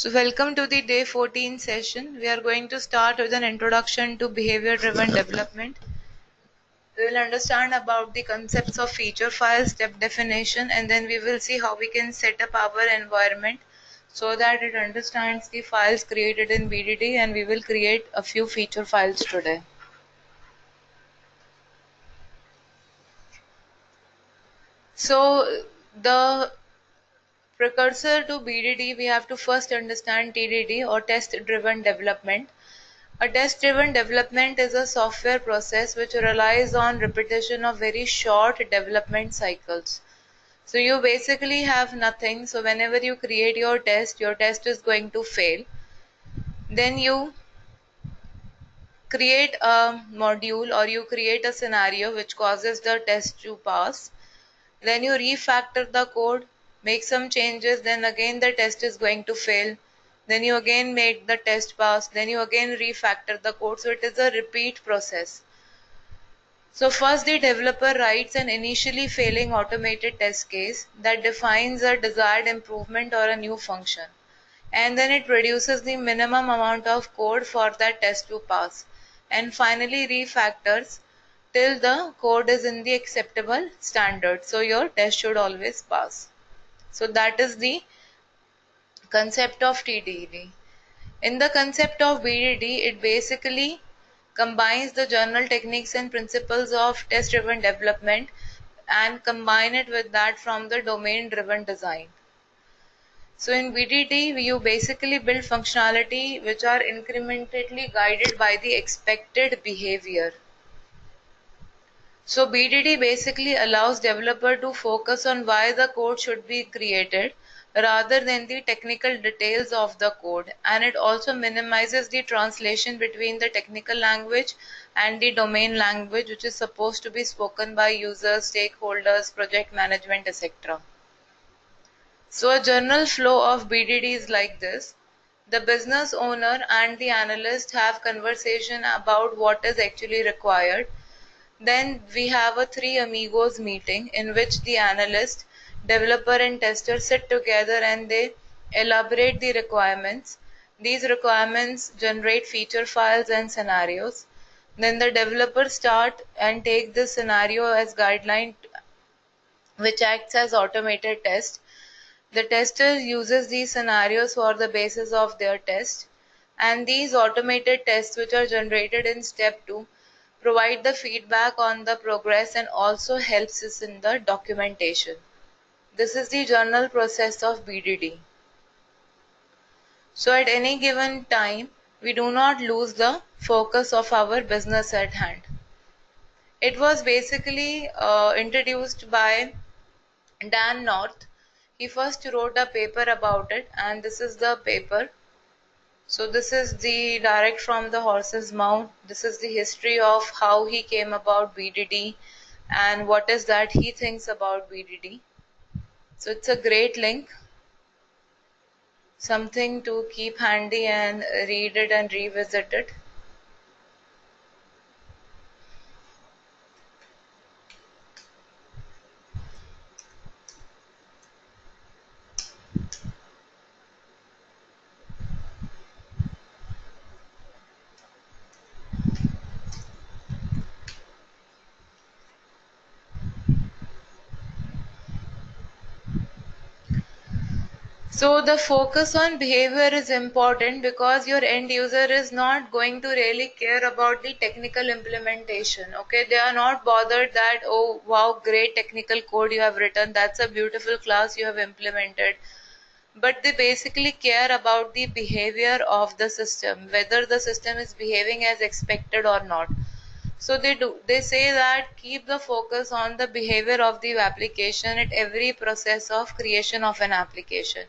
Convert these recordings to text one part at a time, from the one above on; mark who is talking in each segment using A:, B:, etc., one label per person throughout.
A: So, welcome to the day 14 session. We are going to start with an introduction to behavior driven development. We will understand about the concepts of feature file, step definition, and then we will see how we can set up our environment so that it understands the files created in BDD, and we will create a few feature files today. So, the precursor to BDD, we have to first understand TDD or test driven development. A test-driven development is a software process which relies on repetition of very short development cycles. So you basically have nothing. So whenever you create your test is going to fail. Then you create a module or you create a scenario which causes the test to pass. Then you refactor the code, make some changes, then again the test is going to fail. Then you again make the test pass, then you again refactor the code. So it is a repeat process. So first the developer writes an initially failing automated test case that defines a desired improvement or a new function. And then it produces the minimum amount of code for that test to pass. And finally refactors till the code is in the acceptable standard. So your test should always pass. So that is the concept of TDD. In the concept of BDD, it basically combines the general techniques and principles of test-driven development and combine it with that from the domain-driven design. So in BDD, you basically build functionality which are incrementally guided by the expected behavior. So BDD basically allows developer to focus on why the code should be created rather than the technical details of the code, and it also minimizes the translation between the technical language and the domain language which is supposed to be spoken by users, stakeholders, project management, etc. So a general flow of BDD is like this. The business owner and the analyst have conversation about what is actually required. Then we have a three amigos meeting in which the analyst, developer and tester sit together and they elaborate the requirements. These requirements generate feature files and scenarios. Then the developer start and take this scenario as guideline which acts as automated test. The tester uses these scenarios for the basis of their test, and these automated tests which are generated in step 2 provide the feedback on the progress and also helps us in the documentation. This is the general process of BDD. So at any given time, we do not lose the focus of our business at hand. It was basically introduced by Dan North. He first wrote a paper about it, and this is the paper. So this is the direct from the horse's mouth. This is the history of how he came about BDD and what is that he thinks about BDD. So it's a great link, something to keep handy and read it and revisit it. So the focus on behavior is important because your end user is not going to really care about the technical implementation. Okay, they are not bothered that, oh wow, great technical code you have written, that's a beautiful class you have implemented. But they basically care about the behavior of the system, whether the system is behaving as expected or not. So they say that keep the focus on the behavior of the application at every process of creation of an application.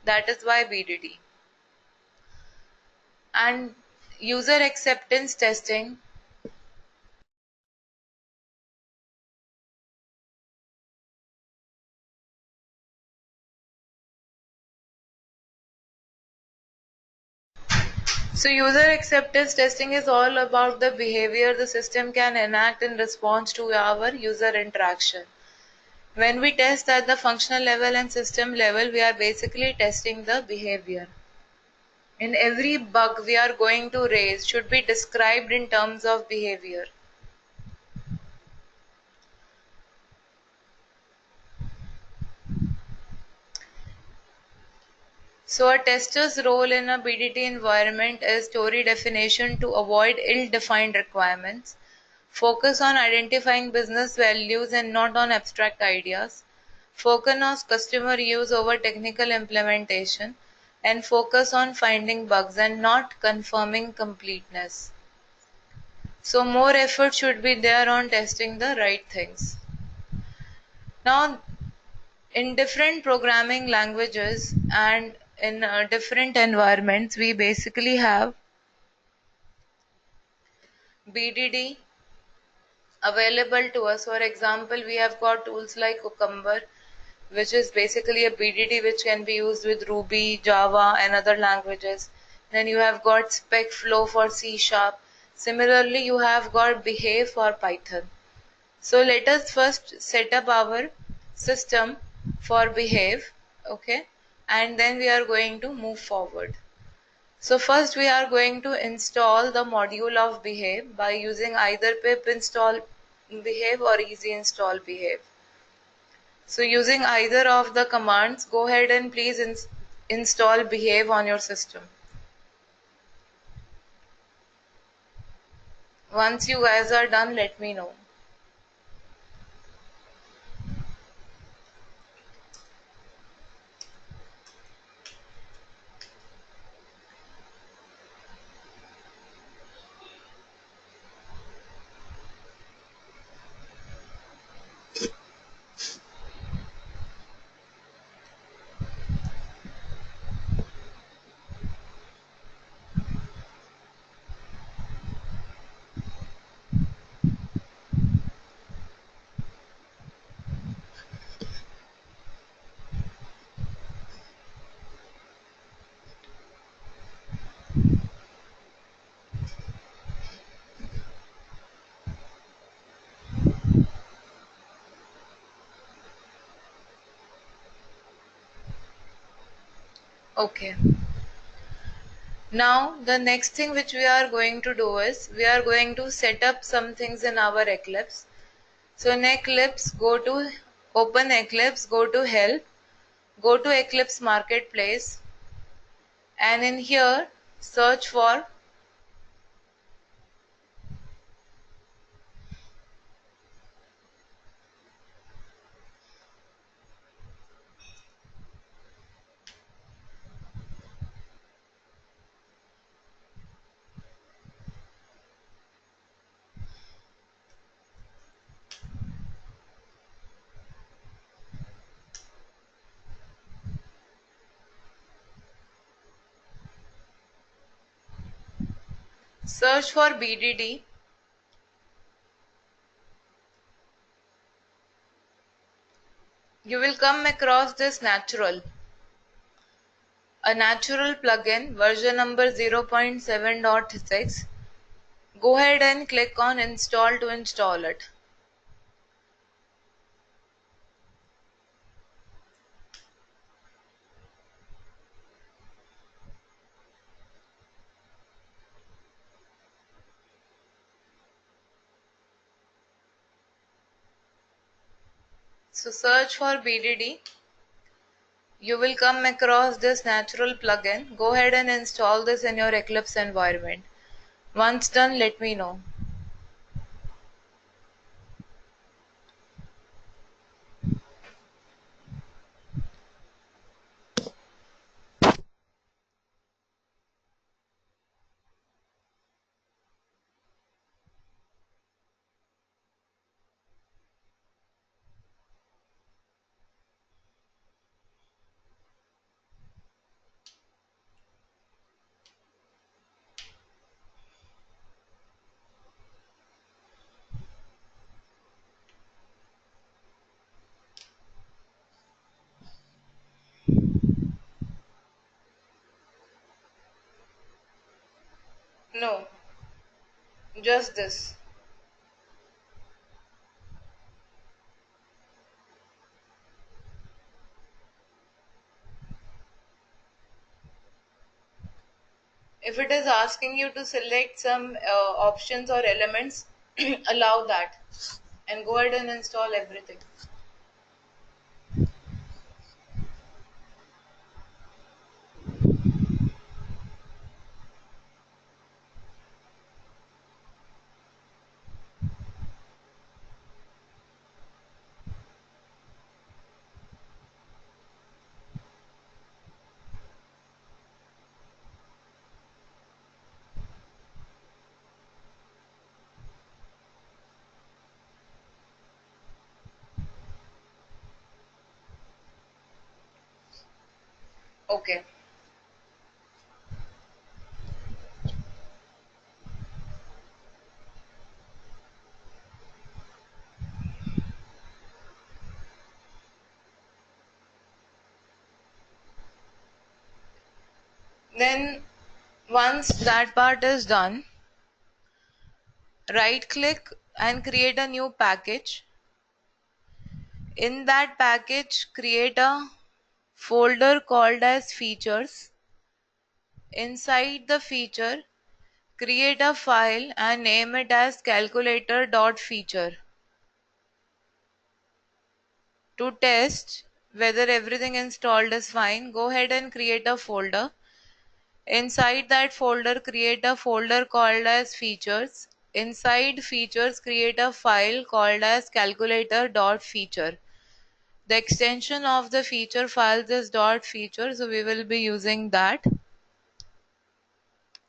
A: That is why BDD. And user acceptance testing. So user acceptance testing is all about the behavior the system can enact in response to our user interaction. When we test at the functional level and system level, we are basically testing the behavior. in every bug we are going to raise should be described in terms of behavior. So a tester's role in a BDT environment is story definition to avoid ill-defined requirements, focus on identifying business values and not on abstract ideas, focus on customer use over technical implementation, and focus on finding bugs and not confirming completeness. So more effort should be there on testing the right things. Now, in different programming languages and in different environments, we basically have BDD available to us. For example, we have got tools like Cucumber, which is basically a BDD which can be used with Ruby, Java, and other languages. Then you have got SpecFlow for C Sharp. Similarly, you have got Behave for Python. So let us first set up our system for Behave, okay, and then we are going to move forward. So first we are going to install the module of Behave by using either pip install Behave or easy install Behave. So using either of the commands, go ahead and please install Behave on your system. Once you guys are done, let me know. Okay. Now the next thing which we are going to do is we are going to set up some things in our Eclipse. So in Eclipse, go to open Eclipse, go to help, go to Eclipse Marketplace, and in here search for BDD. You will come across this a natural plugin version number 0.7.6. Go ahead and click on install to install it. So search for BDD. You will come across this natural plugin. Go ahead and install this in your Eclipse environment. Once done, let me know. No, just this. if it is asking you to select some options or elements, allow that and go ahead and install everything. Okay. Then once that part is done, right click and create a new package. In that package, create a folder called as features. Inside the feature, create a file and name it as calculator.feature. To test whether everything installed is fine, go ahead and create a folder. Inside that folder, create a folder called as features. Inside features, create a file called as calculator.feature. The extension of the feature files is .feature, so we will be using that.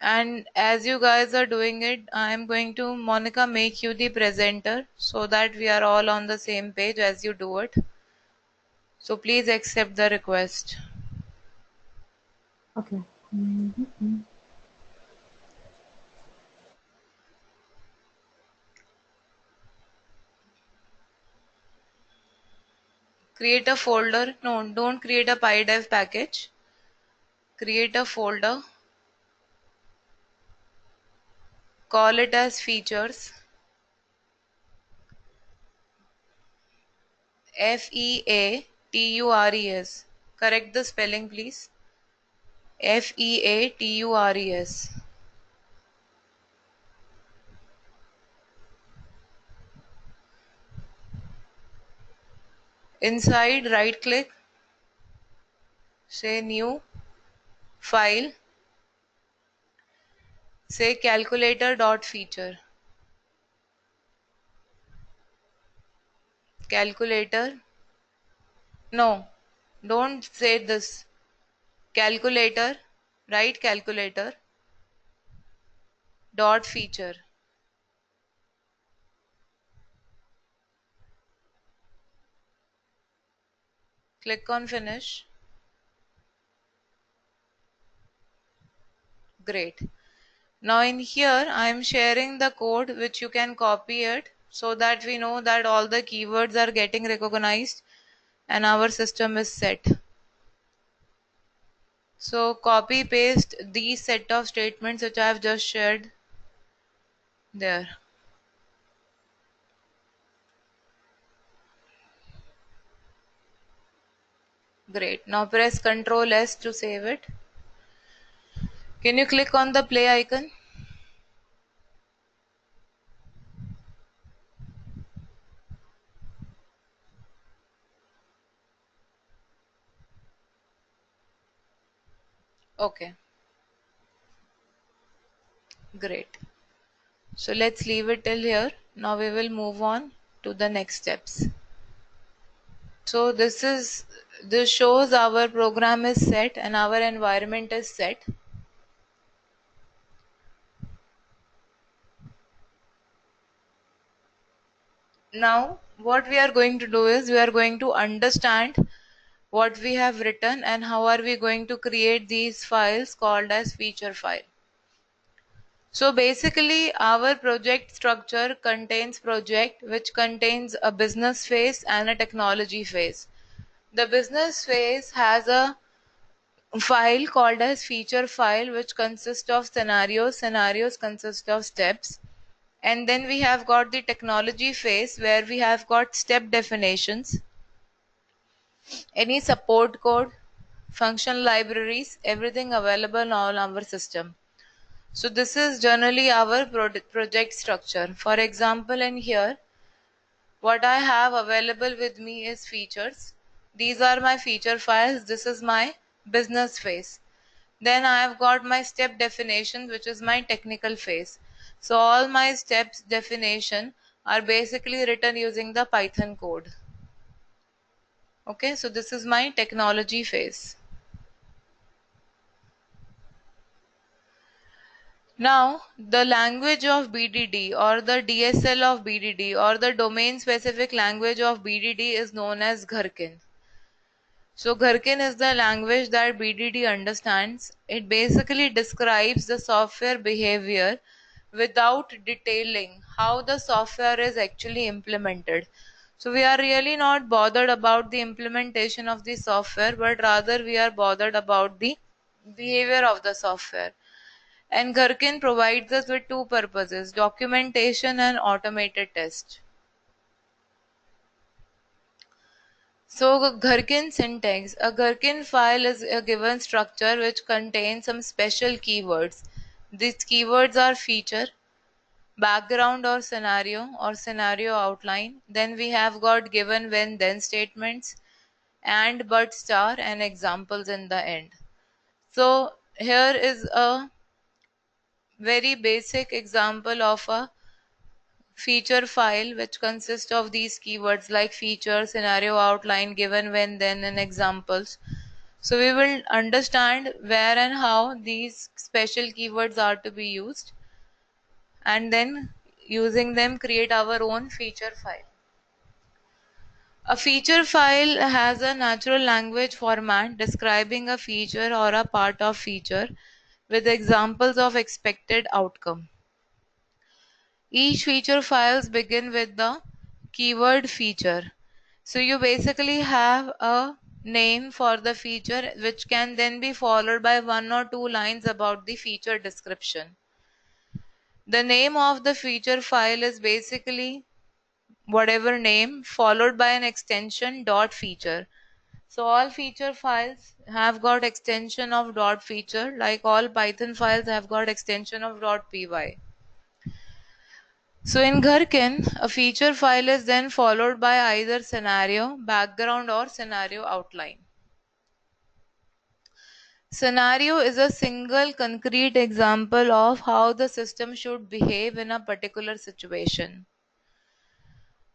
A: And as you guys are doing it, I am going to, Monica, make you the presenter so that we are all on the same page as you do it. So please accept the request.
B: Okay. Mhm.
A: Create a folder. No, don't create a PyDev package. Create a folder. Call it as features. Features. Correct the spelling, please. Features. Inside, right click, say new, file, say calculator.feature. Calculator. No, don't say this. Calculator, write calculator dot feature. Click on finish. Great. Now in here I am sharing the code which you can copy it so that we know that all the keywords are getting recognized and our system is set. So copy paste these set of statements which I have just shared there. Great. Now press Ctrl S to save it. Can you click on the play icon? Okay. Great. So let's leave it till here. Now we will move on to the next steps. So this shows our program is set and our environment is set. Now what we are going to do is we are going to understand what we have written and how are we going to create these files called as feature file. So basically our project structure contains project which contains a business phase and a technology phase. The business phase has a file called as feature file which consists of scenarios consist of steps, and then we have got the technology phase where we have got step definitions, any support code, function libraries, everything available on our system. So this is generally our project structure. For example, in here, what I have available with me is features. These are my feature files. This is my business phase. Then I have got my step definition, which is my technical phase. So all my steps definition are basically written using the Python code. Okay, so this is my technology phase. Now, the language of BDD or the DSL of BDD or the domain specific language of BDD is known as Gherkin. So Gherkin is the language that BDD understands. It basically describes the software behavior without detailing how the software is actually implemented. So we are really not bothered about the implementation of the software, but rather we are bothered about the behavior of the software. And Gherkin provides us with two purposes: documentation and automated test. So, Gherkin syntax. A Gherkin file is a given structure which contains some special keywords. These keywords are feature, background or scenario outline. Then we have got given, when, then statements, and, but, star, and examples in the end. So, here is a very basic example of a feature file which consists of these keywords like feature, scenario outline, given, when, then, and examples. So we will understand where and how these special keywords are to be used, and then using them create our own feature file. A feature file has a natural language format describing a feature or a part of feature with examples of expected outcome. Each feature files begin with the keyword feature. So you basically have a name for the feature which can then be followed by one or two lines about the feature description. The name of the feature file is basically whatever name followed by an extension dot feature. So all feature files have got extension of dot feature, like all Python files have got extension of dot py. So in Gherkin, a feature file is then followed by either scenario, background, or scenario outline. Scenario is a single concrete example of how the system should behave in a particular situation.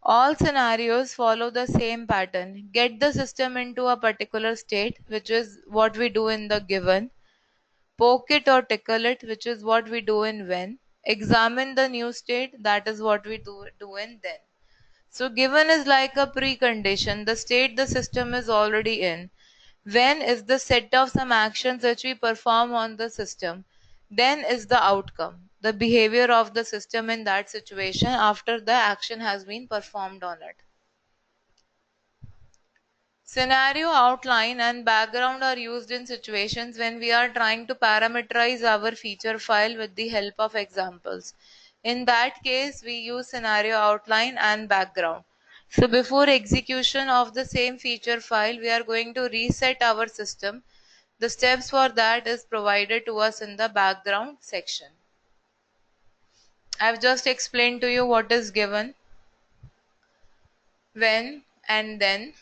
A: All scenarios follow the same pattern. Get the system into a particular state, which is what we do in the given. Poke it or tickle it, which is what we do in when. Examine the new state, that is what we do in then. So given is like a precondition, the state the system is already in. When is the set of some actions which we perform on the system. Then is the outcome, the behavior of the system in that situation after the action has been performed on it. Scenario outline and background are used in situations when we are trying to parameterize our feature file with the help of examples. In that case, we use scenario outline and background. So before execution of the same feature file, we are going to reset our system. The steps for that is provided to us in the background section. I've just explained to you what is given, when, and then.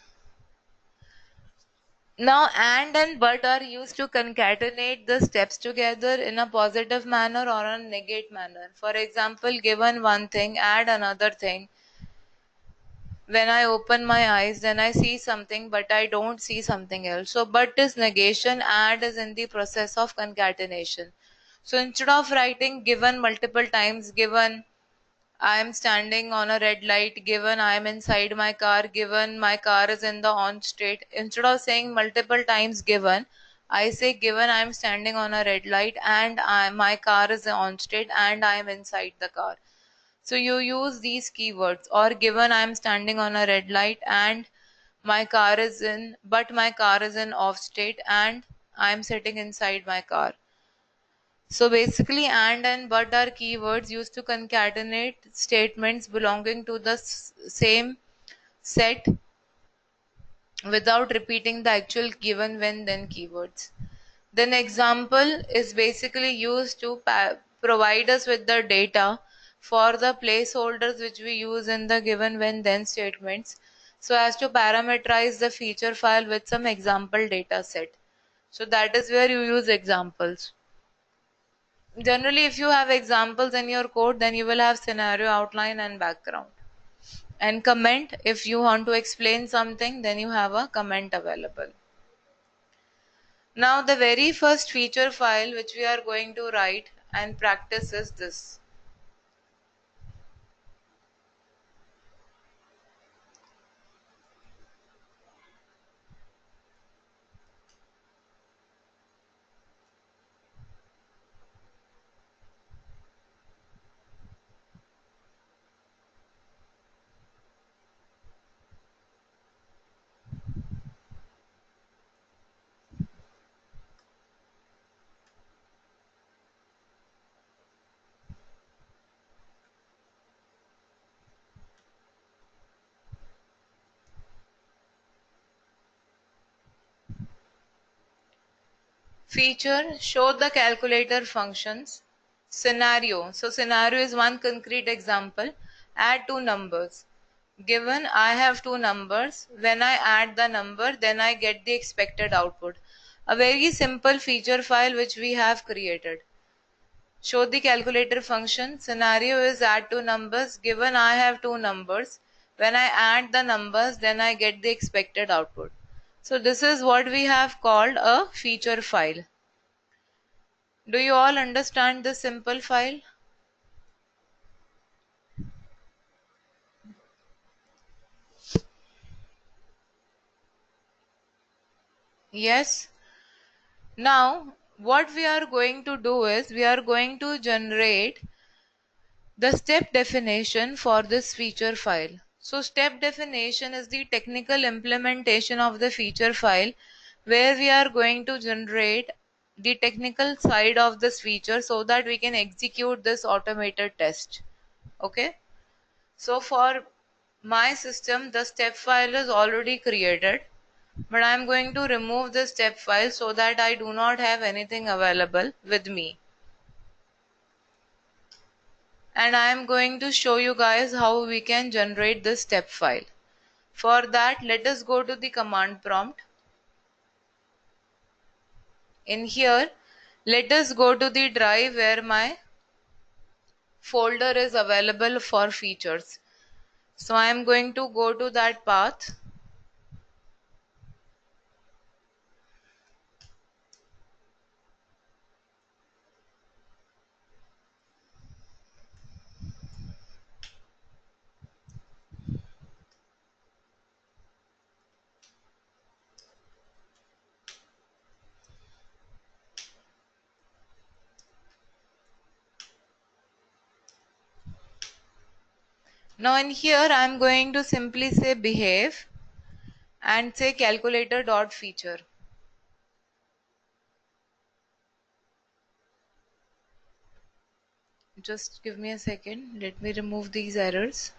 A: Now, and but are used to concatenate the steps together in a positive manner or a negate manner. For example, given one thing, add another thing. When I open my eyes, then I see something, but I don't see something else. So, but is negation, add is in the process of concatenation. So, instead of writing given multiple times, given I am standing on a red light, given I am inside my car, given my car is in the on state. Instead of saying multiple times given, I say given I am standing on a red light and my car is on state and I am inside the car. So you use these keywords, or given I am standing on a red light and my car is in off state and I am sitting inside my car. So basically, and but are keywords used to concatenate statements belonging to the same set without repeating the actual given, when, then keywords. Then example is basically used to provide us with the data for the placeholders which we use in the given when then statements, so as to parameterize the feature file with some example data set. So that is where you use examples. Generally, if you have examples in your code, then you will have scenario outline and background. And comment, if you want to explain something, then you have a comment available. Now the very first feature file which we are going to write and practice is this. Feature, show the calculator functions. Scenario, so scenario is one concrete example. Add two numbers. Given I have two numbers, when I add the number, then I get the expected output. A very simple feature file which we have created. Show the calculator function. Scenario is add two numbers. Given I have two numbers, when I add the numbers, then I get the expected output. So this is what we have called a feature file. Do you all understand this simple file? Yes. Now, what we are going to do is we are going to generate the step definition for this feature file. So step definition is the technical implementation of the feature file where we are going to generate the technical side of this feature so that we can execute this automated test. Okay. So for my system, the step file is already created, but I am going to remove the step file so that I do not have anything available with me. And I am going to show you guys how we can generate this step file. For that, let us go to the command prompt. In here, let us go to the drive where my folder is available for features. So I am going to go to that path. Now in here, I am going to simply say behave and say calculator dot feature. Just give me a second. Let me remove these errors.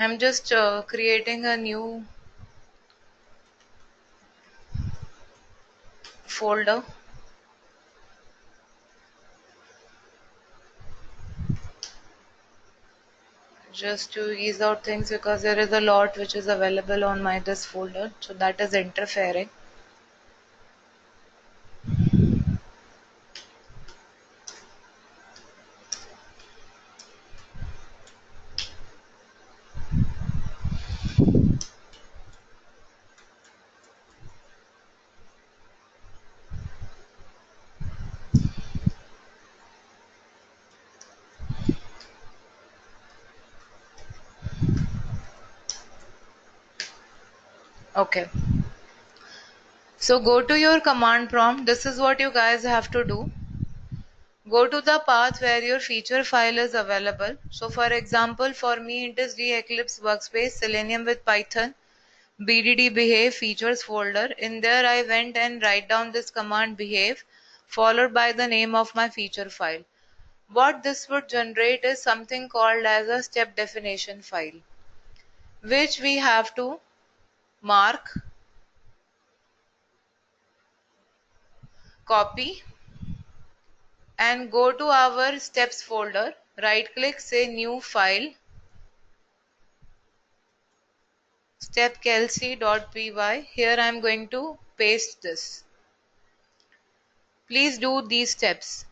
A: I'm just creating a new folder just to ease out things because there is a lot which is available on my this folder, so that is interfering. Okay, so go to your command prompt. This is what you guys have to do. Go to the path where your feature file is available. So for example, for me it is Eclipse Workspace, Selenium with Python, BDD behave features folder. In there I went and write down this command behave followed by the name of my feature file. What this would generate is something called as a step definition file, which we have to mark, copy, and go to our steps folder, right click, say new file, stepkelsey.py. Here I am going to paste this. Please do these steps.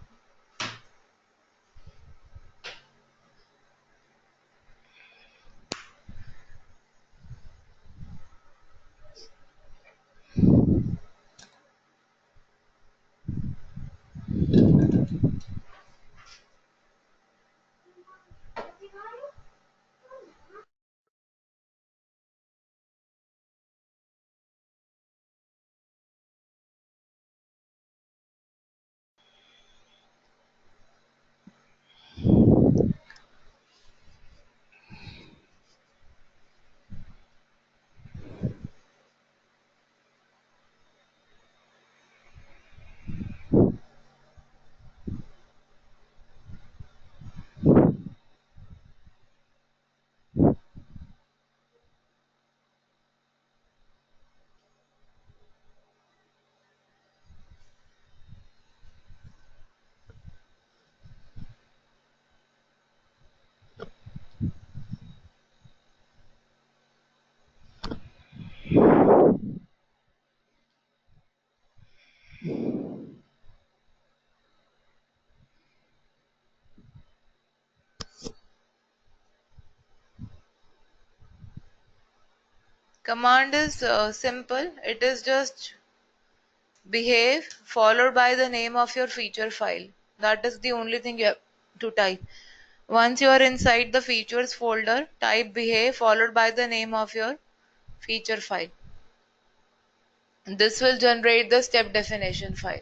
A: Command is simple. It is just behave followed by the name of your feature file. That is the only thing you have to type. Once you are inside the features folder, type behave followed by the name of your feature file. This will generate the step definition file.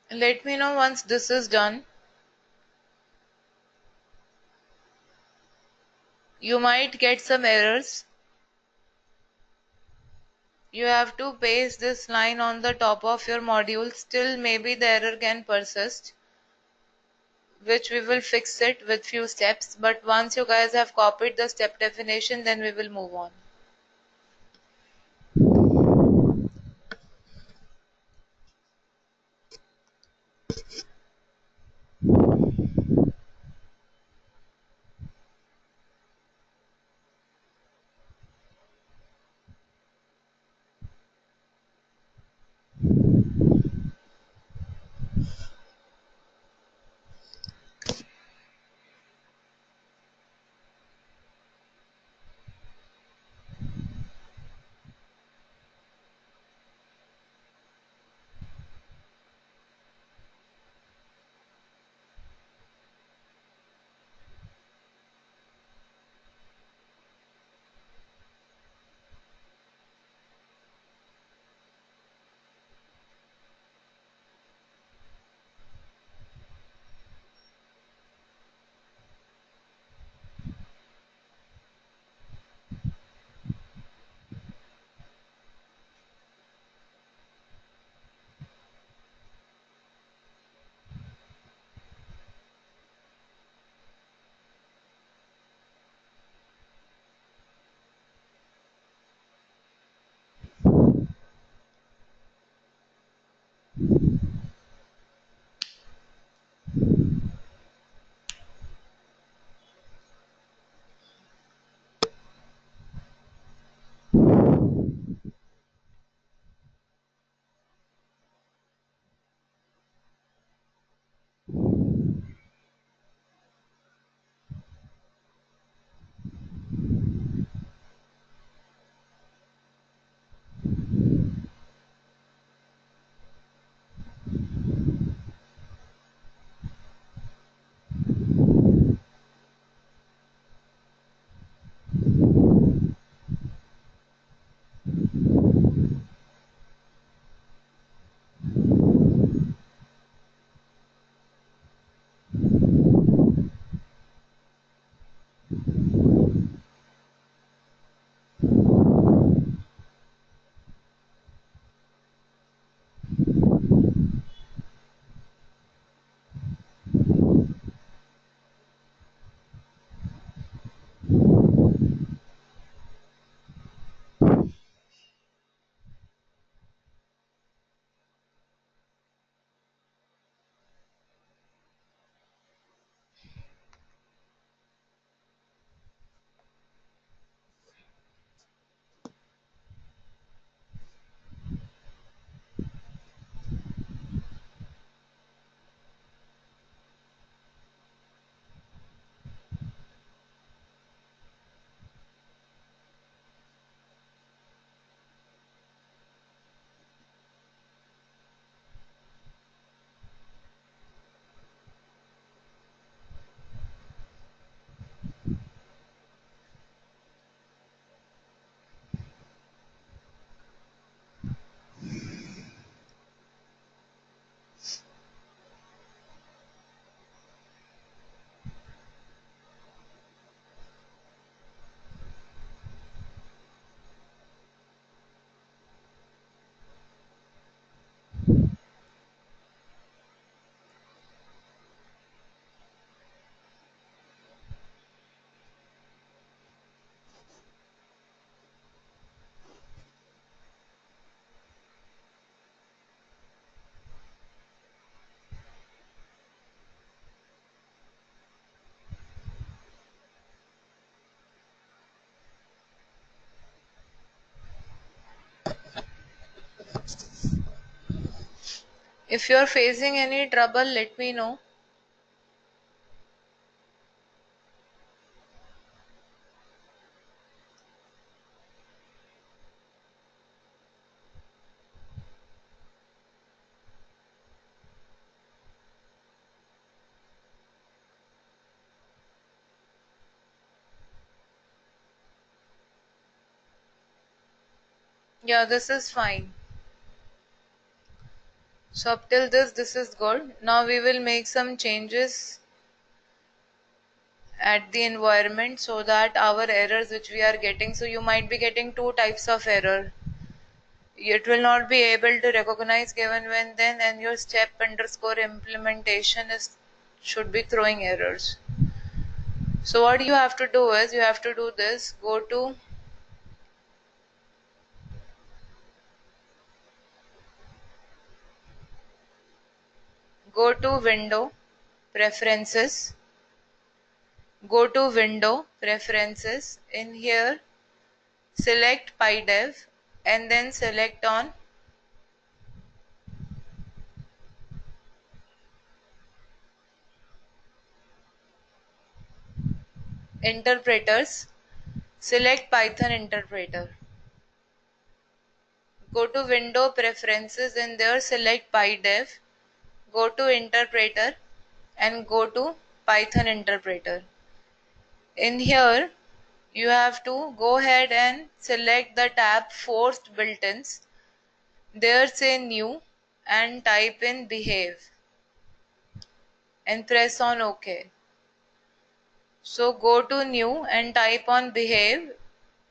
A: Let me know once this is done. You might get some errors. You have to paste this line on the top of your module. Still, maybe the error can persist, which we will fix it with few steps. But once you guys have copied the step definition, then we will move on. If you're facing any trouble, let me know. Yeah, this is fine. So up till this is good. Now we will make some changes at the environment so that our errors which we are getting, so you might be getting two types of error. It will not be able to recognize given when then, and your step underscore implementation is should be throwing errors. So what you have to do is you have to do this. Go to window preferences. Go to window preferences. In here select PyDev and then select on interpreters. Select Python interpreter. Go to window preferences and there select PyDev. Go to interpreter and go to Python interpreter. In here you have to go ahead and select the tab forced built-ins. There say new and type in behave and press on OK. So go to new and type on behave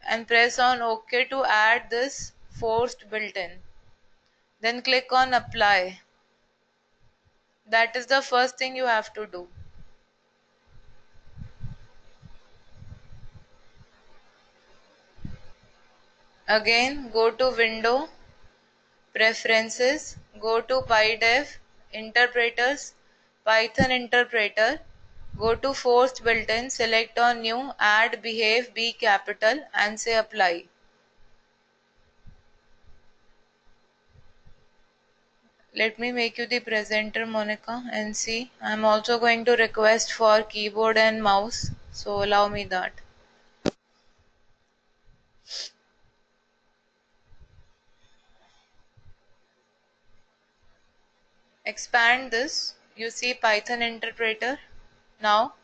A: and press on OK to add this forced built-in. Then click on apply. That is the first thing you have to do. Again go to window preferences, go to PyDev interpreters, Python interpreter, go to forced built-in, select on new, add behave B capital and say apply. Let me make you the presenter, Monica, and see. I'm also going to request for keyboard and mouse, so allow me that. Expand this. You see Python interpreter. Now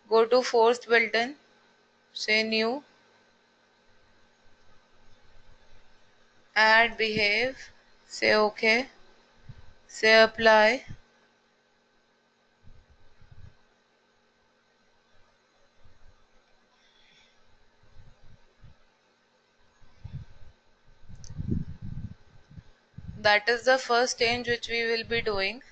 A: go to forced built-in, say new, add behave, say OK, say apply. That is the first change which we will be doing.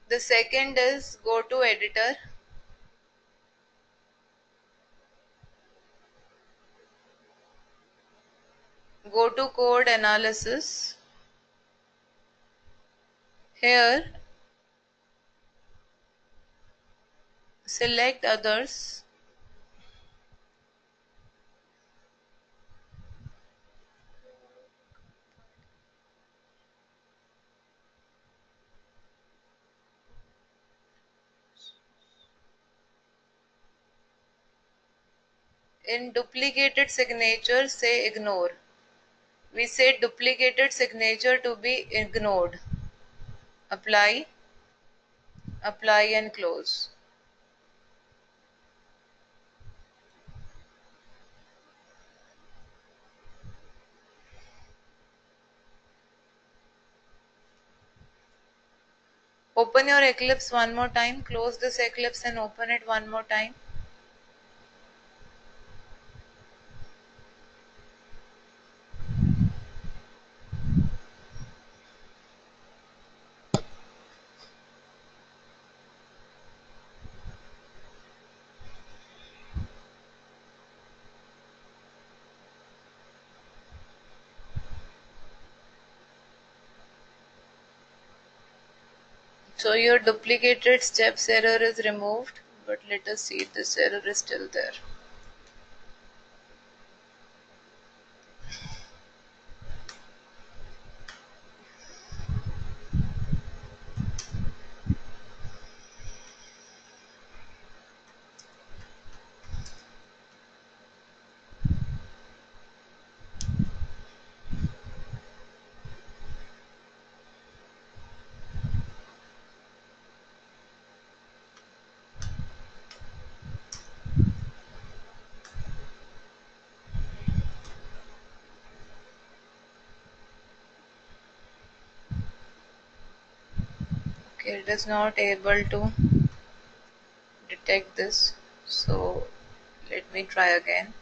A: The second is go to editor, go to code analysis. Here select others. In duplicated signature say ignore. We say duplicated signature to be ignored. Apply, apply and close. Open your Eclipse one more time, close this Eclipse and open it one more time. So your duplicated steps error is removed, but let us see if this error is still there. Okay, it is not able to detect this. So let me try again.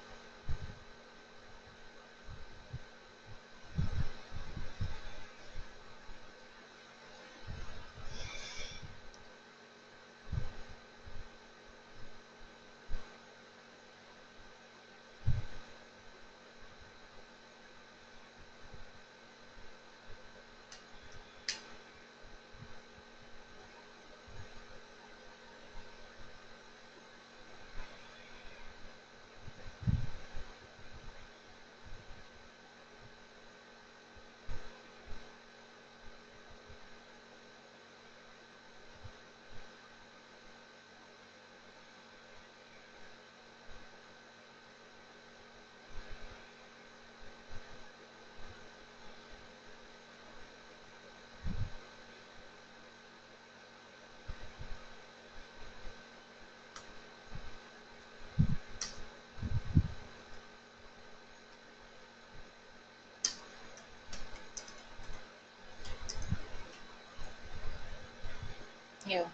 A: Yeah.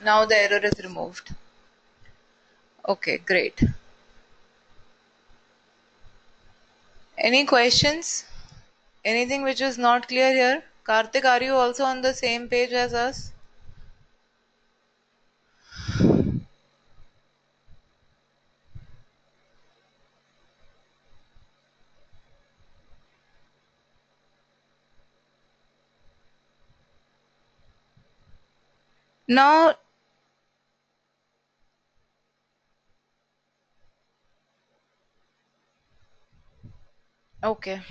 A: Now the error is removed. Okay, great. Any questions? Anything which is not clear here? Karthik, are you also on the same page as us? Now, okay.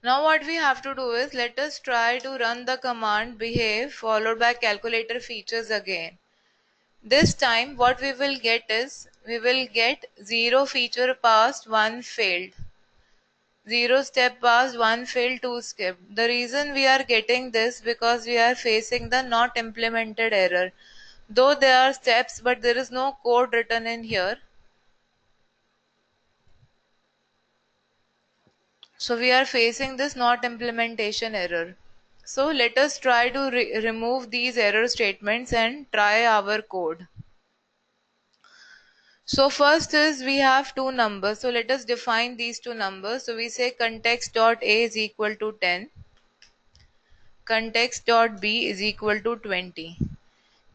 A: Now what we have to do is let us try to run the command behave followed by calculator features again. This time what we will get is we will get 0 feature passed, 1 failed. 0 step passed, 1 failed, 2 skipped. The reason we are getting this because we are facing the not implemented error. Though there are steps but there is no code written in here. So we are facing this not implementation error. So let us try to remove these error statements and try our code. So first is we have two numbers. So let us define these two numbers. So we say context dot a is equal to 10. Context dot b is equal to 20.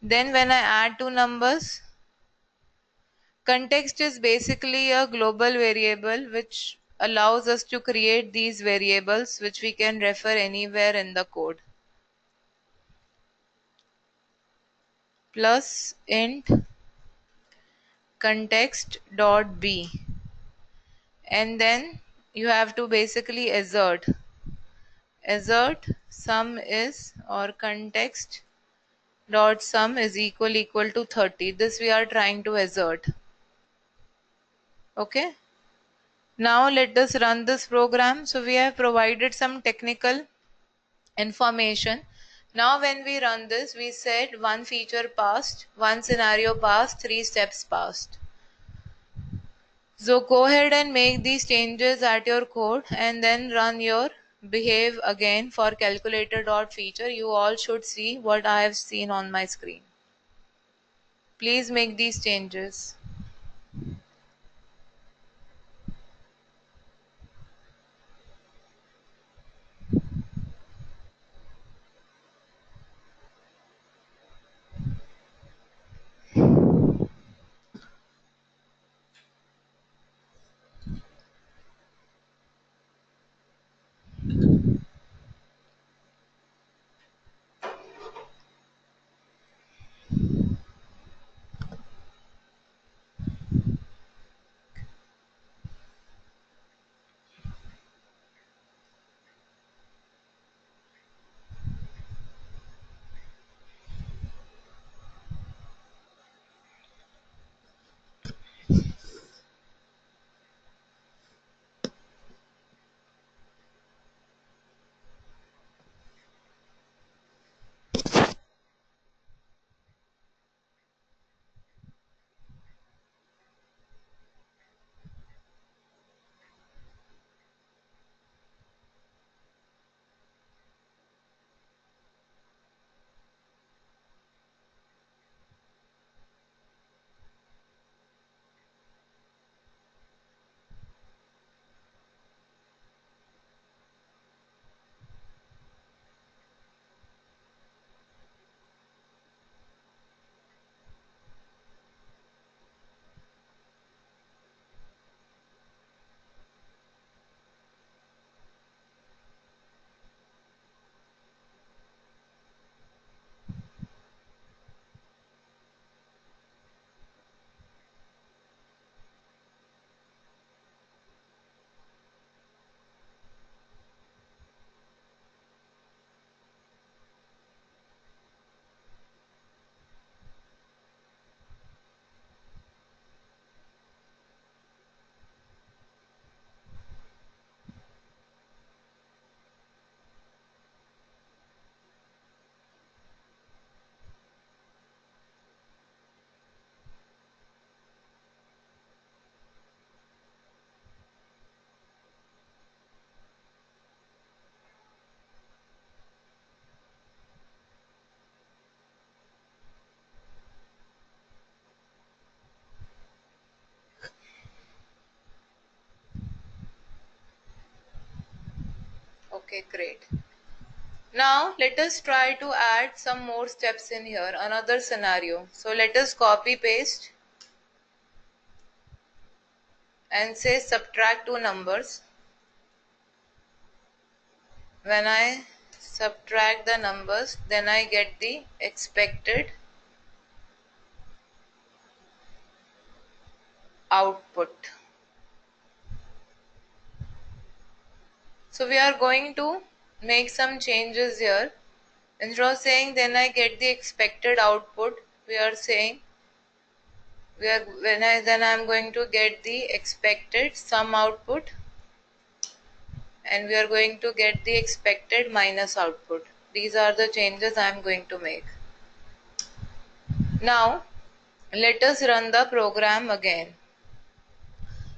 A: Then when I add two numbers, context is basically a global variable which allows us to create these variables which we can refer anywhere in the code. Plus int context dot b, and then you have to basically assert sum is or context dot sum is equal to 30. This we are trying to assert. Okay, now let us run this program. So we have provided some technical information. Now when we run this, we said one feature passed, one scenario passed, three steps passed. So go ahead and make these changes at your code and then run your behave again for calculator dot feature. You all should see what I have seen on my screen. Please make these changes. Okay, great. Now let us try to add some more steps in here, another scenario. So let us copy paste and say subtract two numbers. When I subtract the numbers, then I get the expected output. So we are going to make some changes here. Instead of saying then I get the expected output, we are saying then I am going to get the expected sum output, and we are going to get the expected minus output. These are the changes I am going to make. Now let us run the program again.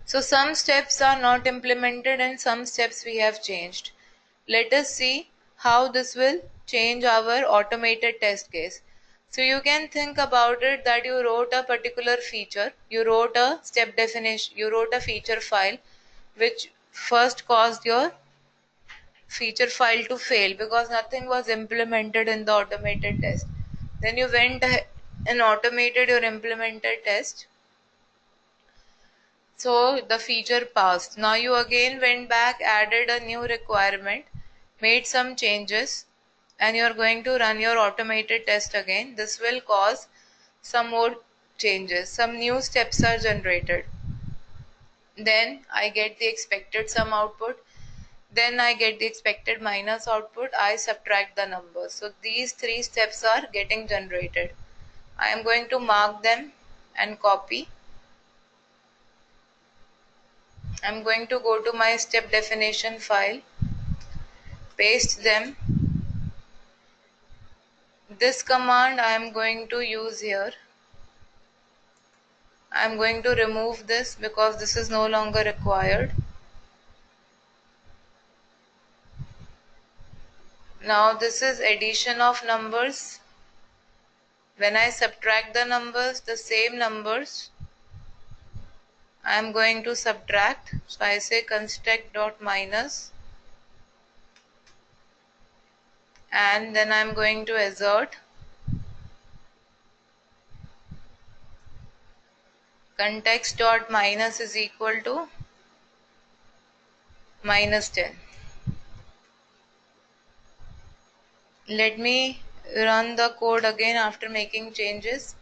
A: So some steps are not implemented and some steps we have changed. Let us see how this will change our automated test case. So you can think about it that you wrote a particular feature, you wrote a step definition, you wrote a feature file which first caused your feature file to fail because nothing was implemented in the automated test. Then you went ahead and automated your implemented test. So the feature passed. Now you again went back, added a new requirement, made some changes, and you are going to run your automated test again. This will cause some more changes. Some new steps are generated. Then I get the expected sum output. Then I get the expected minus output. I subtract the numbers. So these three steps are getting generated. I am going to mark them and copy. I'm going to go to my step definition file, paste them. This command I am going to use here. I am going to remove this because this is no longer required. Now this is addition of numbers. When I subtract the numbers, the same numbers I am going to subtract. So I say construct dot minus, and then I am going to assert context dot minus is equal to minus 10. Let me run the code again after making changes.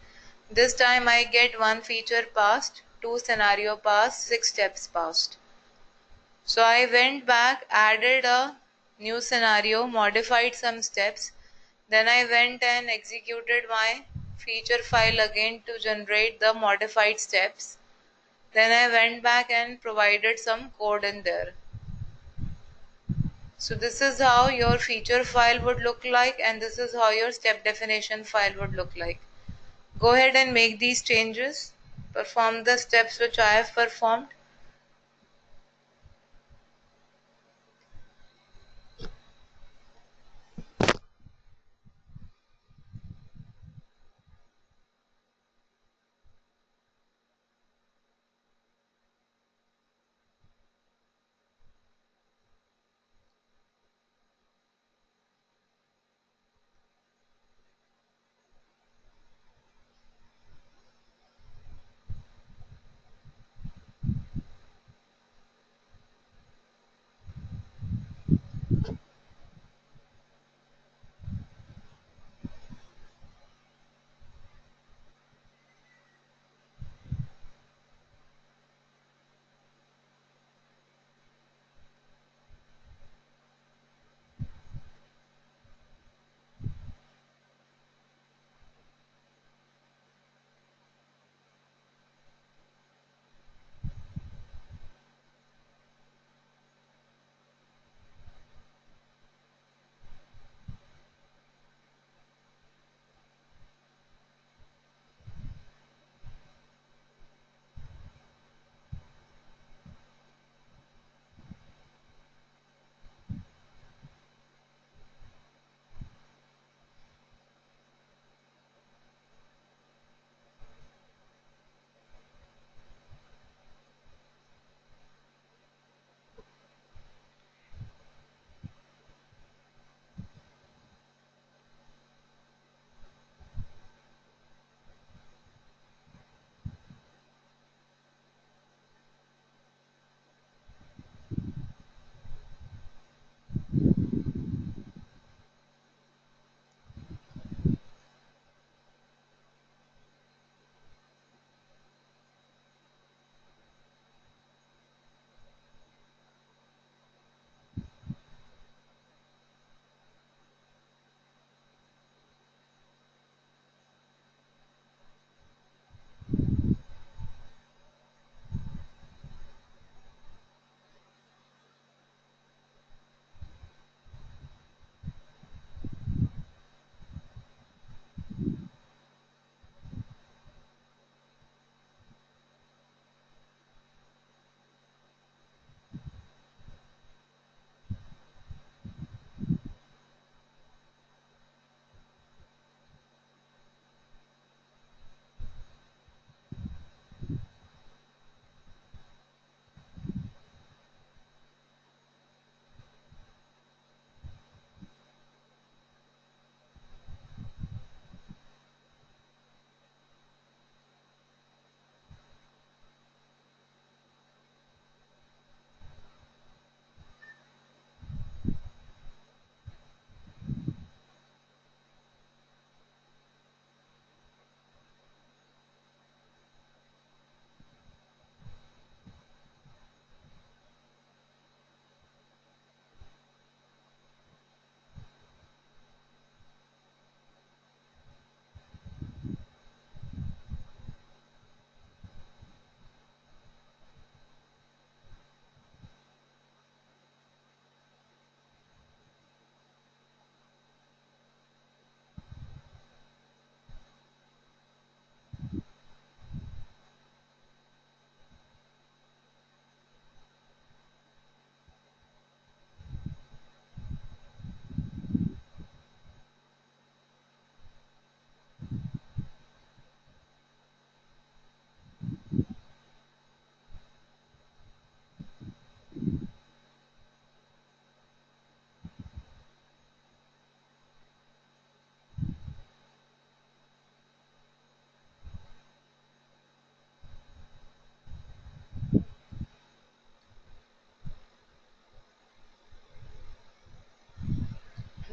A: This time I get one feature passed, two scenario passed, six steps passed. So I went back, added a new scenario, modified some steps. Then I went and executed my feature file again to generate the modified steps. Then I went back and provided some code in there. So this is how your feature file would look like, and this is how your step definition file would look like. Go ahead and make these changes. Perform the steps which I have performed.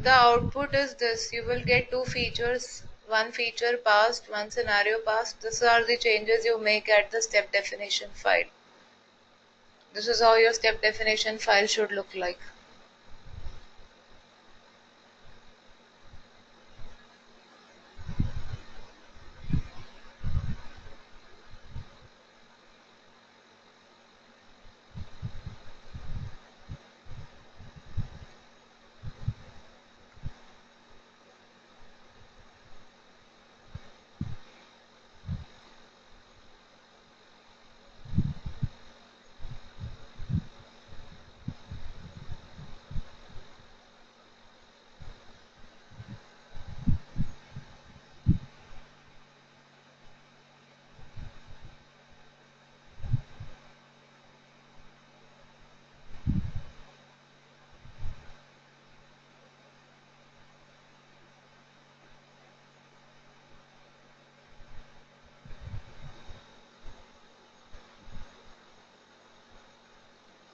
A: The output is this. You will get two features, one feature passed, one scenario passed. These are the changes you make at the step definition file. This is how your step definition file should look like.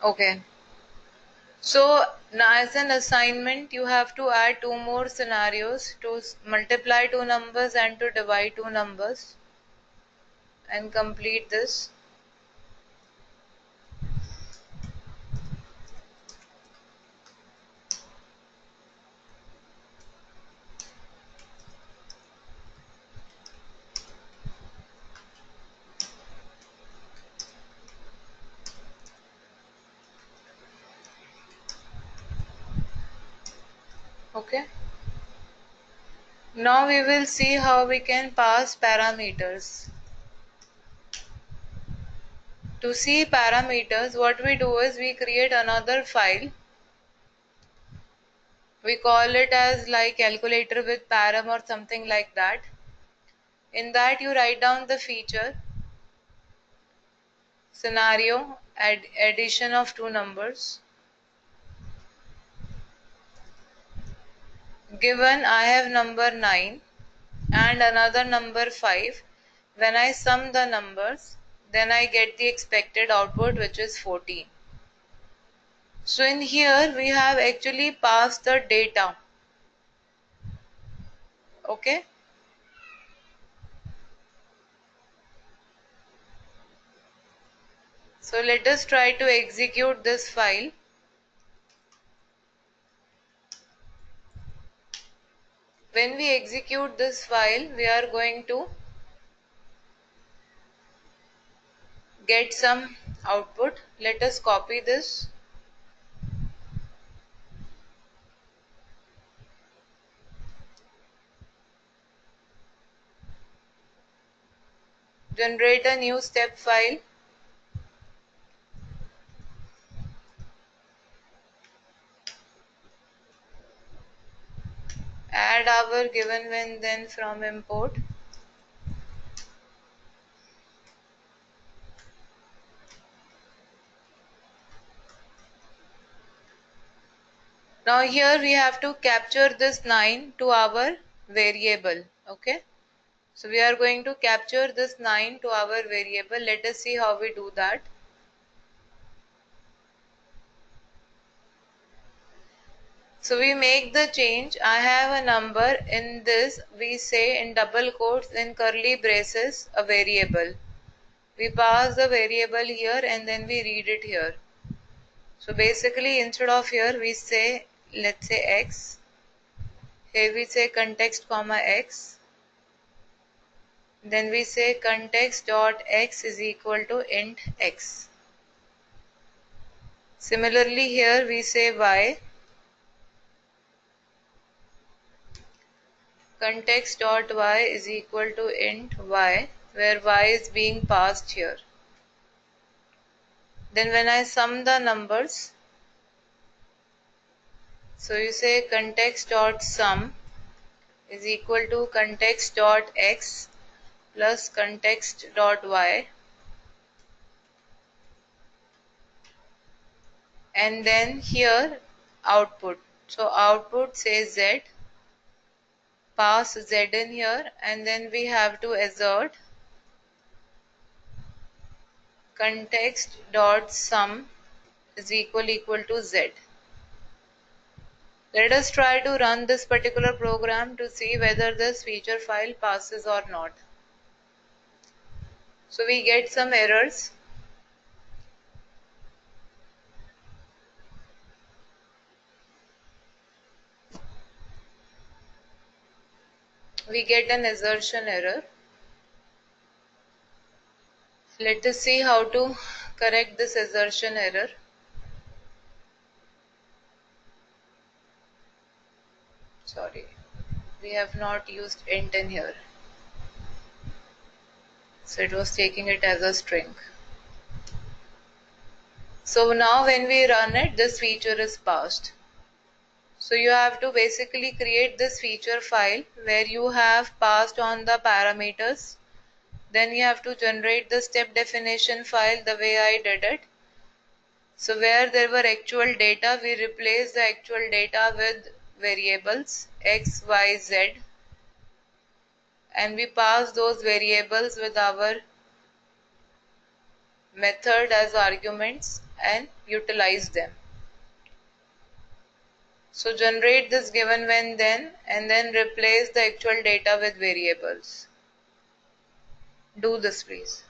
A: Okay. So now as an assignment, you have to add two more scenarios to multiply two numbers and to divide two numbers and complete this. Okay. Now we will see how we can pass parameters. To see parameters, what we do is we create another file. We call it as like calculator with param or something like that. In that you write down the feature, scenario, addition of two numbers. Given I have number 9 and another number 5. When I sum the numbers, then I get the expected output, which is 14. So in here we have actually passed the data. Okay. So let us try to execute this file. When we execute this file, we are going to get some output. Let us copy this. Generate a new step file. Add our given when then from import. Now here we have to capture this 9 to our variable. Okay. So we are going to capture this 9 to our variable. Let us see how we do that. So we make the change. I have a number. In this we say in double quotes in curly braces a variable. We pass the variable here and then we read it here. So basically instead of here we say, let's say x. Here we say context comma x. Then we say context dot x is equal to int x. Similarly here we say y. Context dot y is equal to int y, where y is being passed here. Then when I sum the numbers, so you say context dot sum is equal to context dot x plus context dot y, and then here output. So output says z, pass z in here, and then we have to assert context dot sum is equal to z. Let us try to run this particular program to see whether this feature file passes or not. So we get some errors. We get an assertion error. Let us see how to correct this assertion error. Sorry, we have not used int in here. So it was taking it as a string. So now when we run it, this feature is passed. So you have to basically create this feature file where you have passed on the parameters. Then you have to generate the step definition file the way I did it. So where there were actual data, we replace the actual data with variables x, y, z, and we pass those variables with our method as arguments and utilize them. So generate this given when then and then replace the actual data with variables. Do this please.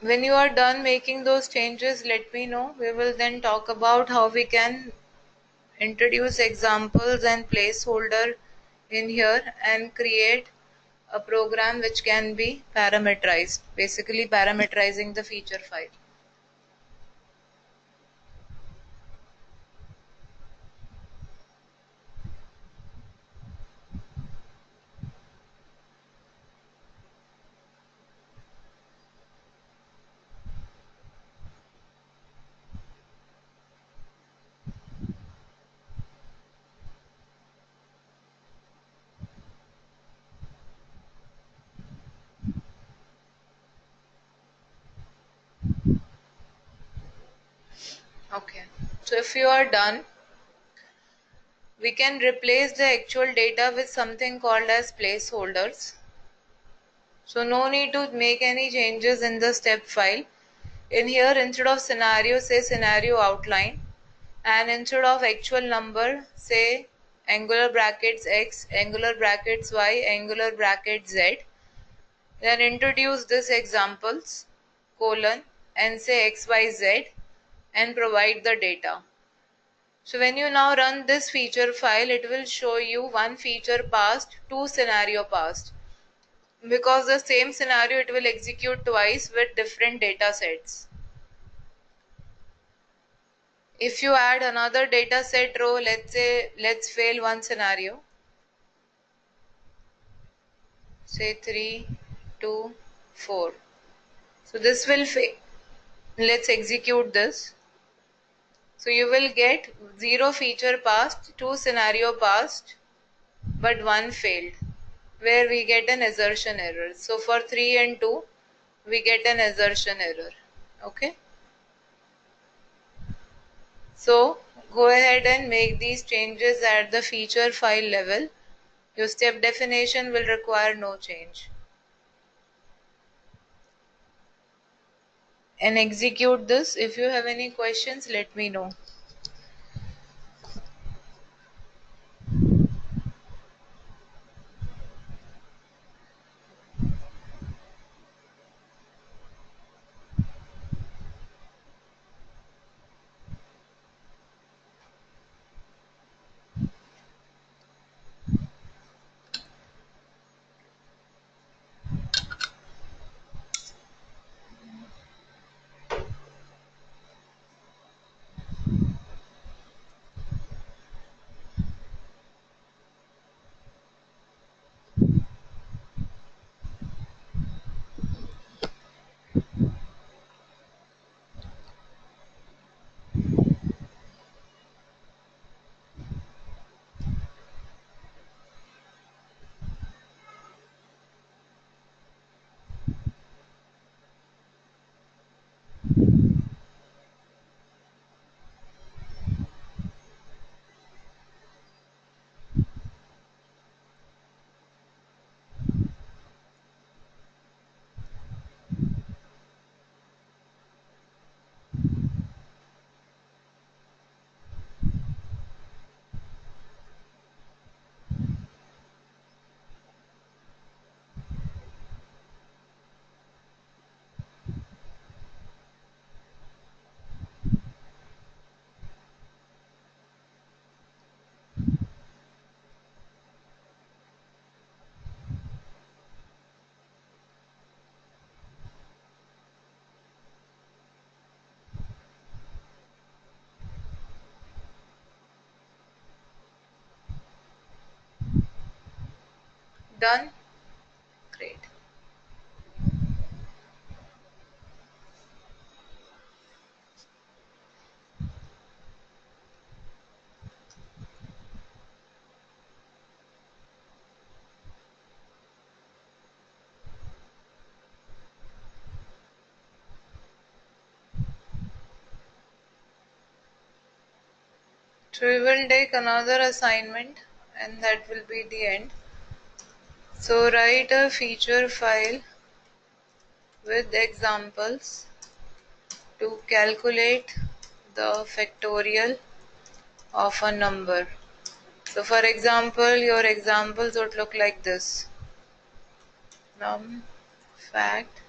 A: When you are done making those changes, let me know. We will then talk about how we can introduce examples and placeholder in here and create a program which can be parameterized, basically parameterizing the feature file. Okay, so if you are done, we can replace the actual data with something called as placeholders. So no need to make any changes in the step file. In here, instead of scenario, say scenario outline, and instead of actual number, say angular brackets x, angular brackets y, angular bracket z. Then introduce this examples, colon, and say xyz, and provide the data. So when you now run this feature file, it will show you one feature passed, two scenario passed. Because the same scenario it will execute twice with different data sets. If you add another data set row, let's say let's fail one scenario, say 3, 2, 4. So this will fail. Let's execute this. So you will get 0 feature passed, 2 scenario passed, but 1 failed, where we get an assertion error. So for 3 and 2, we get an assertion error. Okay. So go ahead and make these changes at the feature file level. Your step definition will require no change. And execute this. If you have any questions, let me know. Done? Great. So we will take another assignment and that will be the end. So write a feature file with examples to calculate the factorial of a number. So for example, your examples would look like this. Num fact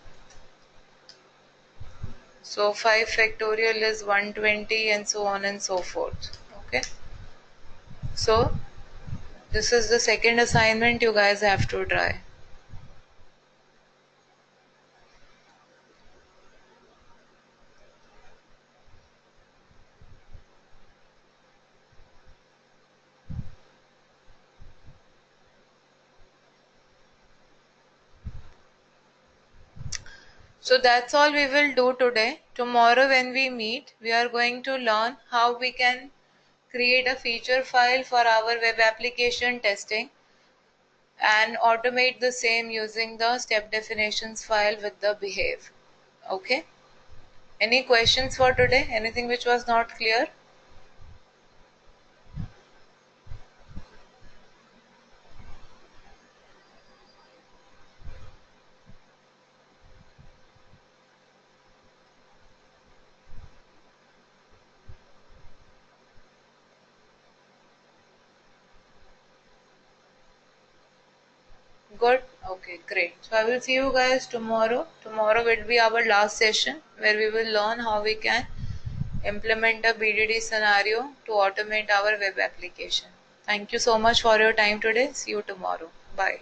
A: So 5 factorial is 120 and so on and so forth. Okay. So this is the second assignment you guys have to try. So that's all we will do today. Tomorrow when we meet, we are going to learn how we can create a feature file for our web application testing and automate the same using the step definitions file with the behave. Okay. Any questions for today? Anything which was not clear? Good. Okay, great. So I will see you guys tomorrow. Tomorrow will be our last session where we will learn how we can implement a BDD scenario to automate our web application. Thank you so much for your time today. See you tomorrow. Bye.